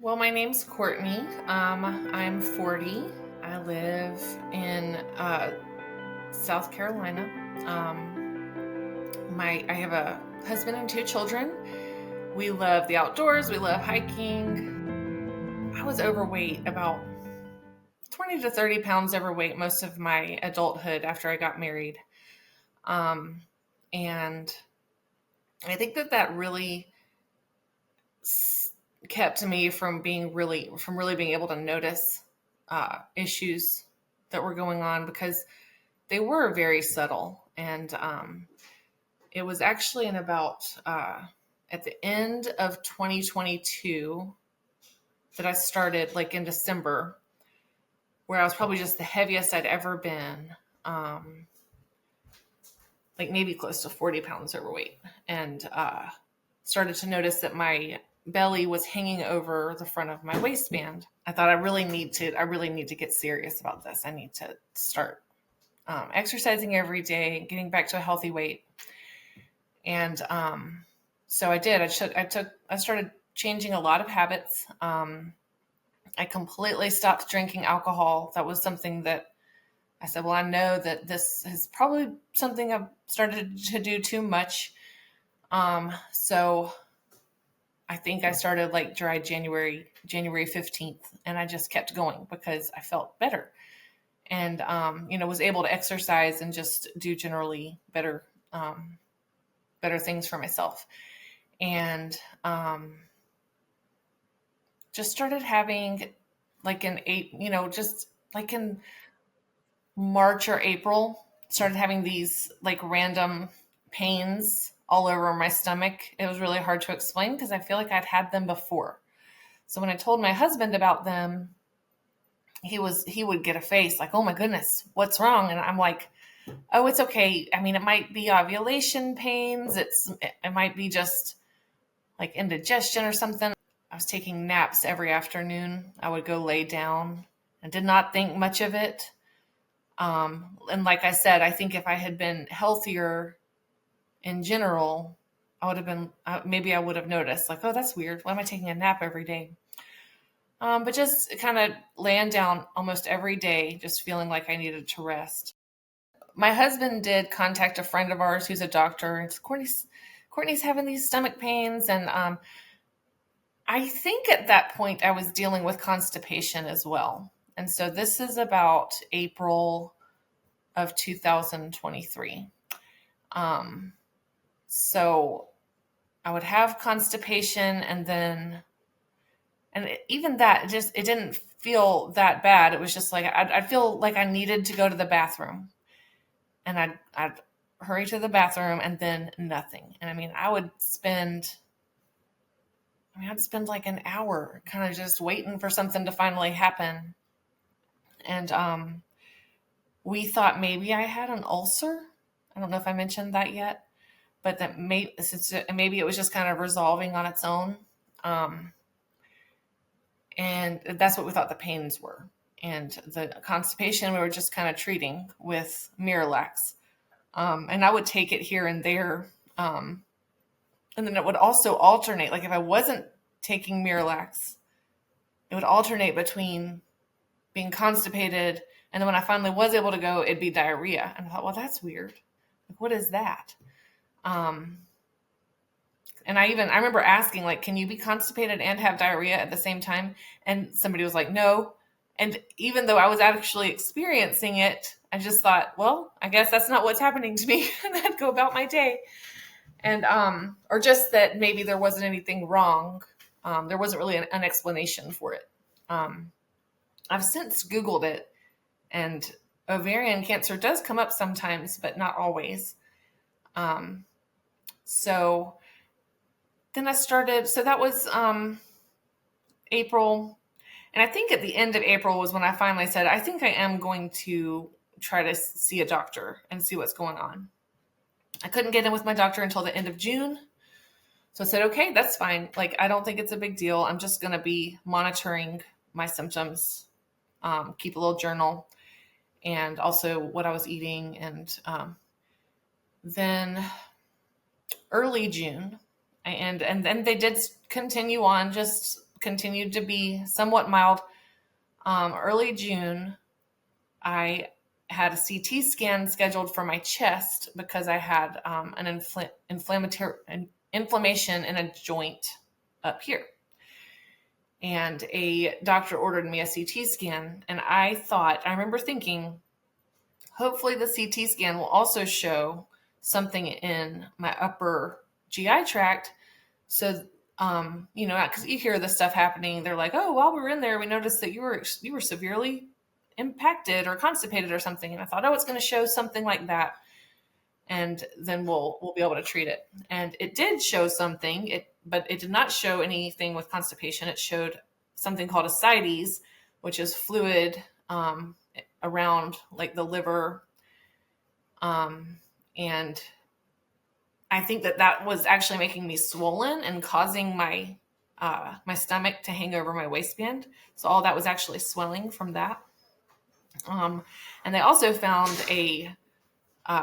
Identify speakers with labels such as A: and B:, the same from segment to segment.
A: Well, my name's Courtney. I'm 40. I live in South Carolina. I have a husband and two children. We love the outdoors. We love hiking. I was overweight, about 20 to 30 pounds overweight most of my adulthood after I got married. And I think that really kept me from really being able to notice issues that were going on, because they were very subtle. And it was actually in about at the end of 2022 that I started, like in December, where I was probably just the heaviest I'd ever been, like maybe close to 40 pounds overweight, and started to notice that my belly was hanging over the front of my waistband. I thought I really need to get serious about this. I need to start exercising every day, getting back to a healthy weight. And so I did. I started changing a lot of habits. I completely stopped drinking alcohol. That was something that I said, well, I know that this is probably something I've started to do too much. So I think I started like dry January 15th, and I just kept going because I felt better, and was able to exercise and just do generally better things for myself. And just started having, like in March or April, started having these like random pains all over my stomach. It was really hard to explain because I feel like I'd had them before. So when I told my husband about them, he would get a face like, "Oh my goodness, what's wrong?" And I'm like, "Oh, it's okay. I mean, it might be ovulation pains. It might be just like indigestion or something." I was taking naps every afternoon. I would go lay down and did not think much of it. And like I said, I think if I had been healthier in general, I would have been, maybe I would have noticed, like, oh, that's weird. Why am I taking a nap every day? But just kind of laying down almost every day, just feeling like I needed to rest. My husband did contact a friend of ours who's a doctor, and Courtney's having these stomach pains. And I think at that point I was dealing with constipation as well. And so this is about April of 2023. So I would have constipation, and even that, it didn't feel that bad. It was just like, I'd feel like I needed to go to the bathroom, and I'd hurry to the bathroom, and then nothing. And I mean, I'd spend like an hour kind of just waiting for something to finally happen. And we thought maybe I had an ulcer. I don't know if I mentioned that yet, but that maybe it was just kind of resolving on its own. And that's what we thought the pains were. And the constipation, we were just kind of treating with Miralax. And I would take it here and there. And then it would also alternate. Like if I wasn't taking Miralax, it would alternate between being constipated, and then when I finally was able to go, it'd be diarrhea. And I thought, well, that's weird. Like, what is that? And I remember asking, like, can you be constipated and have diarrhea at the same time? And somebody was like, no. And even though I was actually experiencing it, I just thought, well, I guess that's not what's happening to me. And I'd go about my day. And, or just that maybe there wasn't anything wrong. There wasn't really an explanation for it. I've since Googled it, and ovarian cancer does come up sometimes, but not always. So then I started, so that was April. And I think at the end of April was when I finally said, I think I am going to try to see a doctor and see what's going on. I couldn't get in with my doctor until the end of June. So I said, okay, that's fine. Like, I don't think it's a big deal. I'm just going to be monitoring my symptoms, keep a little journal, and also what I was eating. And then early June, and then they did continue on just continued to be somewhat mild. Early June, I had a CT scan scheduled for my chest because I had an inflammation in a joint up here. And a doctor ordered me a CT scan. And I remember thinking, hopefully the CT scan will also show something in my upper GI tract. So, because you hear this stuff happening, they're like, oh, while we were in there, we noticed that you were severely impacted or constipated or something. And I thought, oh, it's going to show something like that. And then we'll be able to treat it. And it did show something, but it did not show anything with constipation. It showed something called ascites, which is fluid around like the liver. And I think that was actually making me swollen and causing my stomach to hang over my waistband. So all that was actually swelling from that. And they also found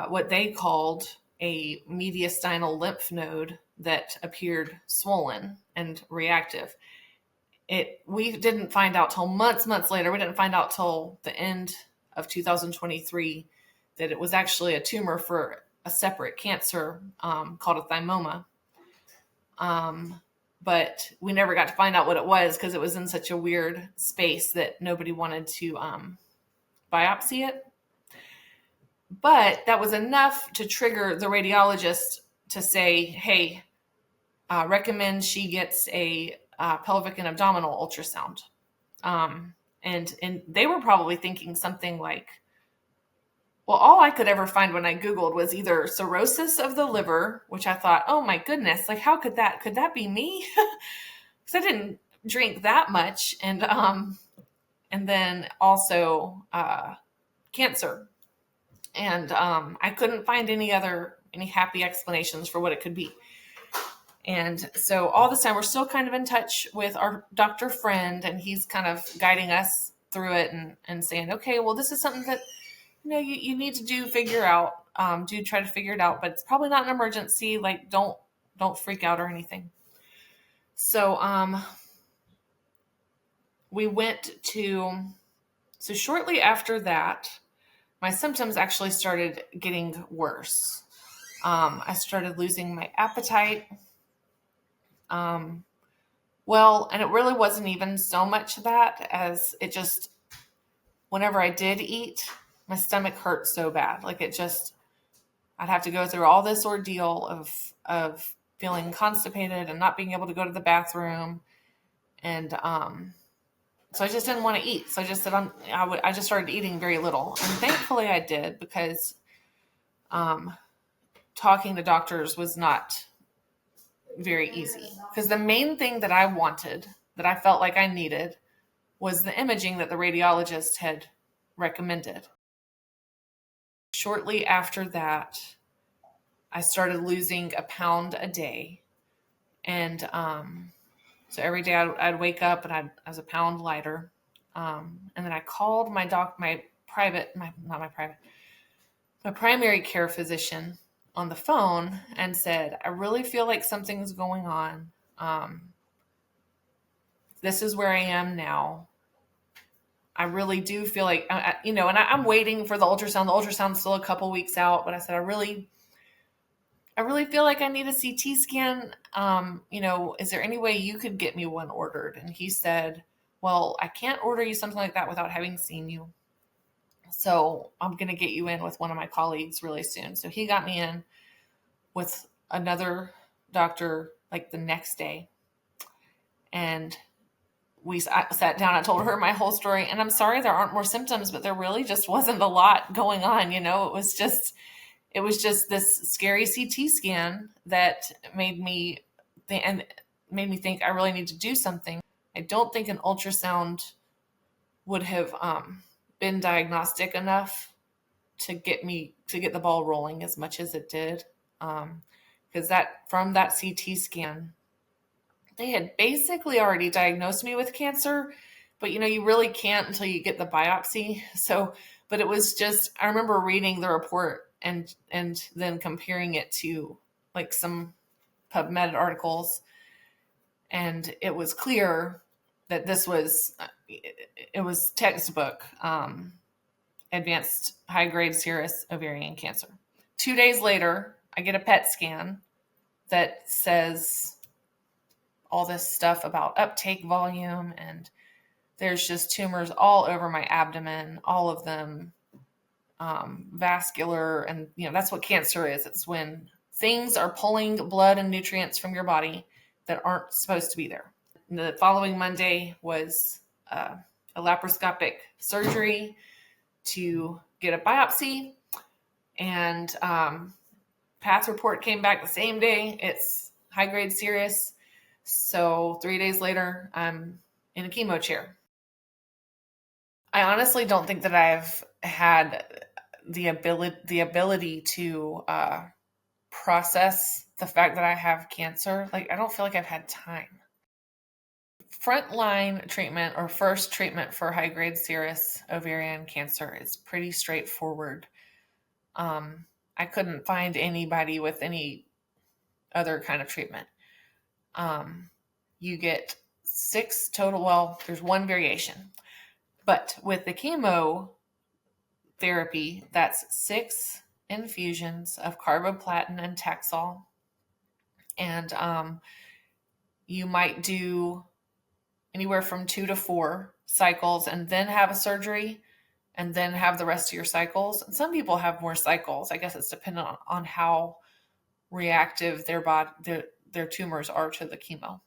A: what they called a mediastinal lymph node that appeared swollen and reactive. We didn't find out till months later. We didn't find out till the end of 2023 that it was actually a tumor for a separate cancer called a thymoma. But we never got to find out what it was because it was in such a weird space that nobody wanted to biopsy it. But that was enough to trigger the radiologist to say, hey, recommend she gets a pelvic and abdominal ultrasound. And they were probably thinking something like, well, all I could ever find when I Googled was either cirrhosis of the liver, which I thought, oh my goodness, like how could that be me? Because I didn't drink that much. And then also cancer. And I couldn't find any happy explanations for what it could be. And so all this time we're still kind of in touch with our doctor friend, and he's kind of guiding us through it and saying, okay, well, this is something that, you need to figure out, try to figure it out, but it's probably not an emergency. Like don't freak out or anything. So, so shortly after that, my symptoms actually started getting worse. I started losing my appetite. And it really wasn't even so much that as it just, whenever I did eat, my stomach hurt so bad. Like I'd have to go through all this ordeal of feeling constipated and not being able to go to the bathroom. And, so I just didn't want to eat. So I just said, I just started eating very little. And thankfully I did, because, talking to doctors was not very easy, because the main thing that I wanted, that I felt like I needed, was the imaging that the radiologist had recommended. Shortly after that, I started losing a pound a day. And so every day I'd wake up and I was a pound lighter. And then I called my primary care physician on the phone and said, I really feel like something's going on. This is where I am now. I really do feel like, and I'm waiting for the ultrasound. The ultrasound's still a couple weeks out, but I said, I really feel like I need a CT scan. Is there any way you could get me one ordered? And he said, well, I can't order you something like that without having seen you. So I'm going to get you in with one of my colleagues really soon. So he got me in with another doctor like the next day. And I sat down, I told her my whole story, and I'm sorry there aren't more symptoms, but there really just wasn't a lot going on. It was just this scary CT scan that made me think I really need to do something. I don't think an ultrasound would have been diagnostic enough to get the ball rolling as much as it did. Because from that CT scan, they had basically already diagnosed me with cancer, but you really can't until you get the biopsy. So, but it was just, I remember reading the report and then comparing it to like some PubMed articles, and it was clear that this was, it was textbook, advanced high-grade serous ovarian cancer. 2 days later, I get a PET scan that says all this stuff about uptake volume, and there's just tumors all over my abdomen, all of them vascular. And, that's what cancer is. It's when things are pulling blood and nutrients from your body that aren't supposed to be there. And the following Monday was a laparoscopic surgery to get a biopsy, and path report came back the same day. It's high-grade serous. So 3 days later, I'm in a chemo chair. I honestly don't think that I've had the ability to process the fact that I have cancer. Like, I don't feel like I've had time. Frontline treatment, or first treatment for high-grade serous ovarian cancer, is pretty straightforward. I couldn't find anybody with any other kind of treatment. You get 6 total. Well, there's one variation, but with the chemotherapy, that's 6 infusions of carboplatin and Taxol, and you might do anywhere from 2 to 4 cycles, and then have a surgery, and then have the rest of your cycles. And some people have more cycles. I guess it's dependent on how reactive their tumors are to the chemo.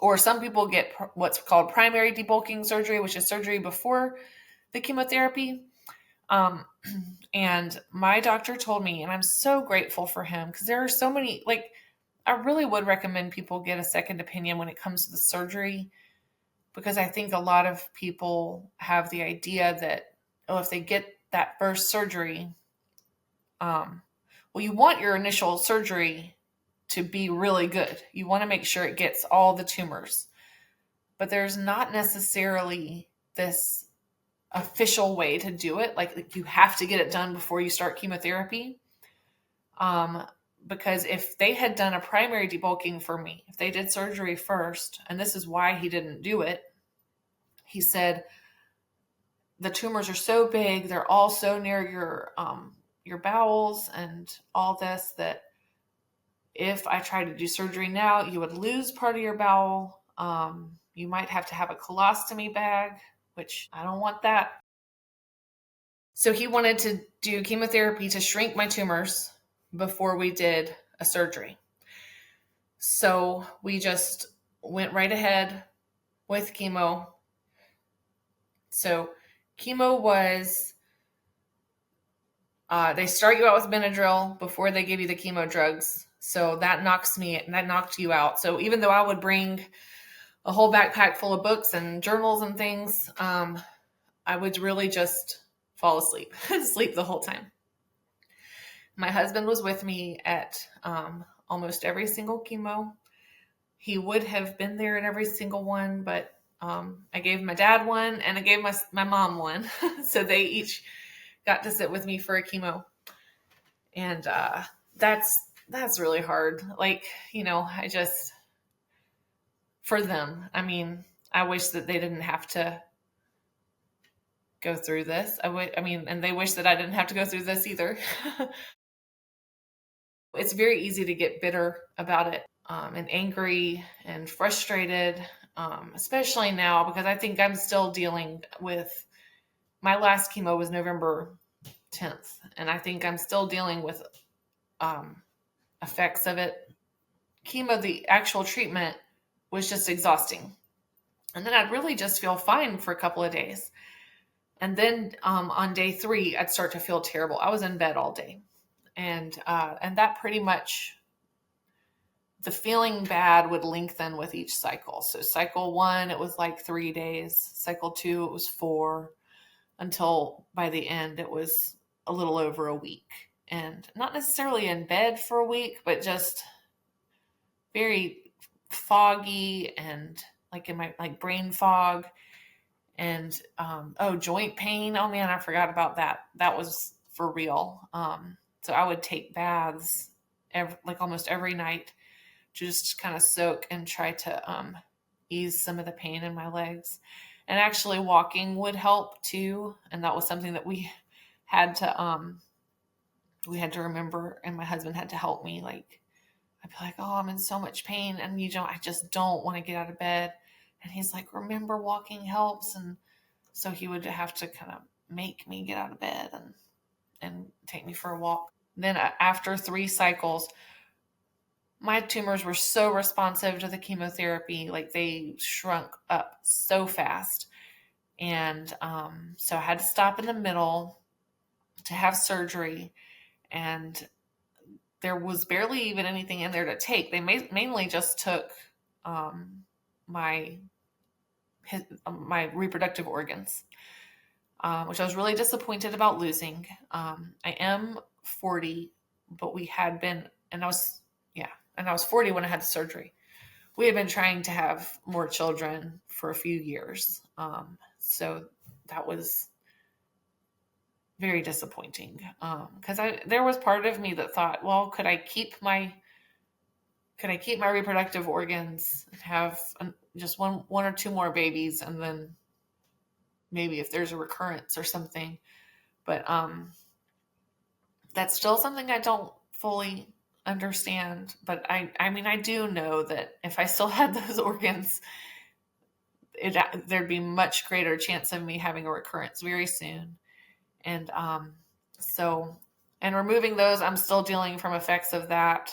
A: Or some people get what's called primary debulking surgery, which is surgery before the chemotherapy. And my doctor told me, and I'm so grateful for him, because there are so many, I really would recommend people get a second opinion when it comes to the surgery, because I think a lot of people have the idea that, if they get that first surgery, you want your initial surgery to be really good. You want to make sure it gets all the tumors. But there's not necessarily this official way to do it. Like you have to get it done before you start chemotherapy. Because if they had done a primary debulking for me, if they did surgery first, and this is why he didn't do it, he said, the tumors are so big, they're all so near your bowels and all this, that if I tried to do surgery now, you would lose part of your bowel. You might have to have a colostomy bag, which I don't want that. So he wanted to do chemotherapy to shrink my tumors before we did a surgery. So we just went right ahead with chemo. So chemo was, they start you out with Benadryl before they give you the chemo drugs. So that knocked you out. So even though I would bring a whole backpack full of books and journals and things, I would really just fall asleep, sleep the whole time. My husband was with me at almost every single chemo. He would have been there at every single one, but I gave my dad one and I gave my mom one. So they each got to sit with me for a chemo. And that's really hard. For them, I wish that they didn't have to go through this. And they wish that I didn't have to go through this either. It's very easy to get bitter about it, and angry and frustrated, especially now, because I think I'm still dealing with, my last chemo was November 10th, and I think I'm still dealing with effects of it. Chemo, the actual treatment, was just exhausting. And then I'd really just feel fine for a couple of days. And then on day 3, I'd start to feel terrible. I was in bed all day. And that pretty much, the feeling bad would lengthen with each cycle. So cycle 1, it was 3 days. Cycle 2, it was 4, until by the end, it was a little over a week. And not necessarily in bed for a week, but just very foggy and in my brain fog, and joint pain. Oh man, I forgot about that. That was for real. So I would take baths almost every night to just kind of soak and try to ease some of the pain in my legs. And actually walking would help too. And that was something that had to we had to remember, and my husband had to help me. Like, I'd be like, oh, I'm in so much pain, and I just don't want to get out of bed. And he's like, remember, walking helps. And so he would have to kind of make me get out of bed and take me for a walk. Then after 3 cycles, my tumors were so responsive to the chemotherapy, like they shrunk up so fast. And so I had to stop in the middle to have surgery. And there was barely even anything in there to take. They mainly just took my reproductive organs, which I was really disappointed about losing. I am 40, but we had been, and I was 40 when I had the surgery. We had been trying to have more children for a few years. So that was very disappointing. Because there was part of me that thought, well, could I keep my reproductive organs and have just one or two more babies, and then maybe if there's a recurrence or something. But that's still something I don't fully understand. But I mean, I do know that if I still had those organs, there'd be much greater chance of me having a recurrence very soon. And and removing those, I'm still dealing from effects of that.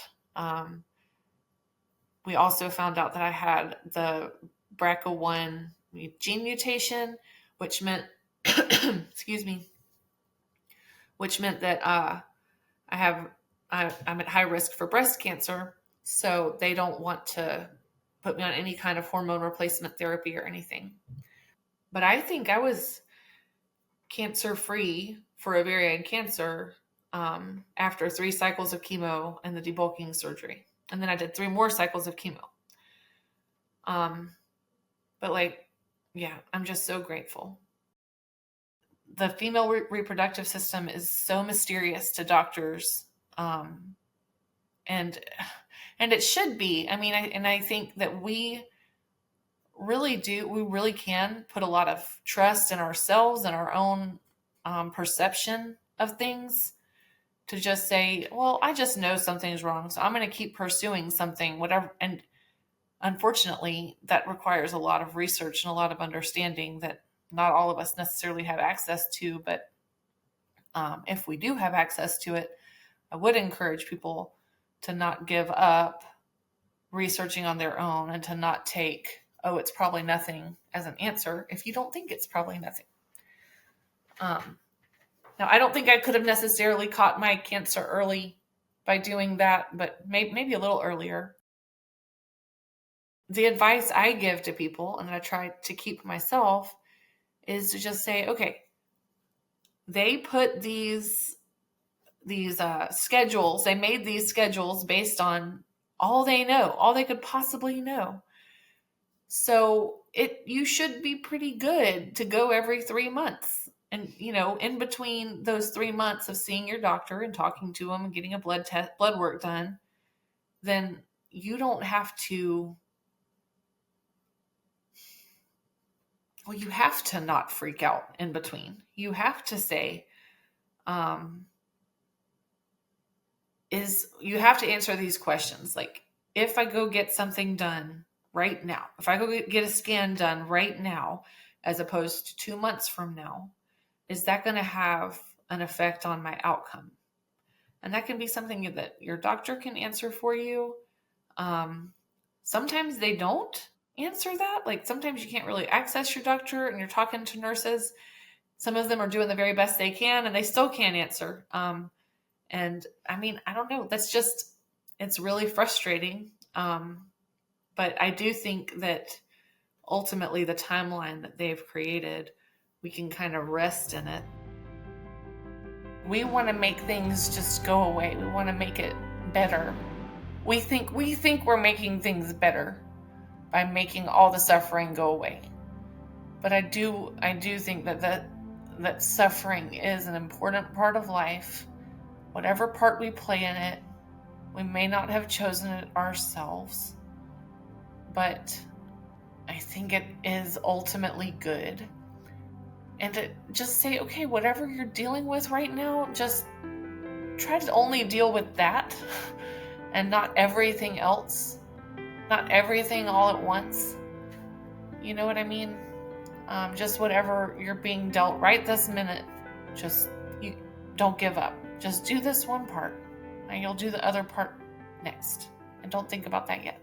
A: We also found out that I had the BRCA1 gene mutation, which meant, excuse me, which meant that I'm at high risk for breast cancer. So they don't want to put me on any kind of hormone replacement therapy or anything. But I think I was cancer-free for ovarian cancer after 3 cycles of chemo and the debulking surgery. And then I did 3 more cycles of chemo. But I'm just so grateful. The female reproductive system is so mysterious to doctors. And it should be. I mean, I think that we really can put a lot of trust in ourselves and our own perception of things, to just say, well, I just know something's wrong, so I'm going to keep pursuing something, whatever. And unfortunately, that requires a lot of research and a lot of understanding that not all of us necessarily have access to. But if we do have access to it, I would encourage people to not give up researching on their own, and to not take, oh, it's probably nothing as an answer if you don't think it's probably nothing. Now, I don't think I could have necessarily caught my cancer early by doing that, but maybe a little earlier. The advice I give to people, and I try to keep myself, is to just say, okay, they put these schedules, they made these schedules based on all they know, all they could possibly know. So you should be pretty good to go every 3 months. And, in between those 3 months of seeing your doctor and talking to them and getting a blood work done, then you don't have to, you have to not freak out in between. You have to say, you have to answer these questions. Like, if I go get something done right now, if I go get a scan done right now, as opposed to 2 months from now, is that going to have an effect on my outcome? And that can be something that your doctor can answer for you. Sometimes they don't answer that. Like, sometimes you can't really access your doctor and you're talking to nurses. Some of them are doing the very best they can and they still can't answer. And I mean, I don't know. It's really frustrating. But I do think that ultimately the timeline that they've created, we can kind of rest in it. We want to make things just go away. We want to make it better. We think we're making things better by making all the suffering go away. But I do think that suffering is an important part of life. Whatever part we play in it, we may not have chosen it ourselves. But think it is ultimately good. And to just say, okay, whatever you're dealing with right now, just try to only deal with that and not everything else, not everything all at once. You know what I mean? Just whatever you're being dealt right this minute, just you don't give up. Just do this one part, and you'll do the other part next. And don't think about that yet.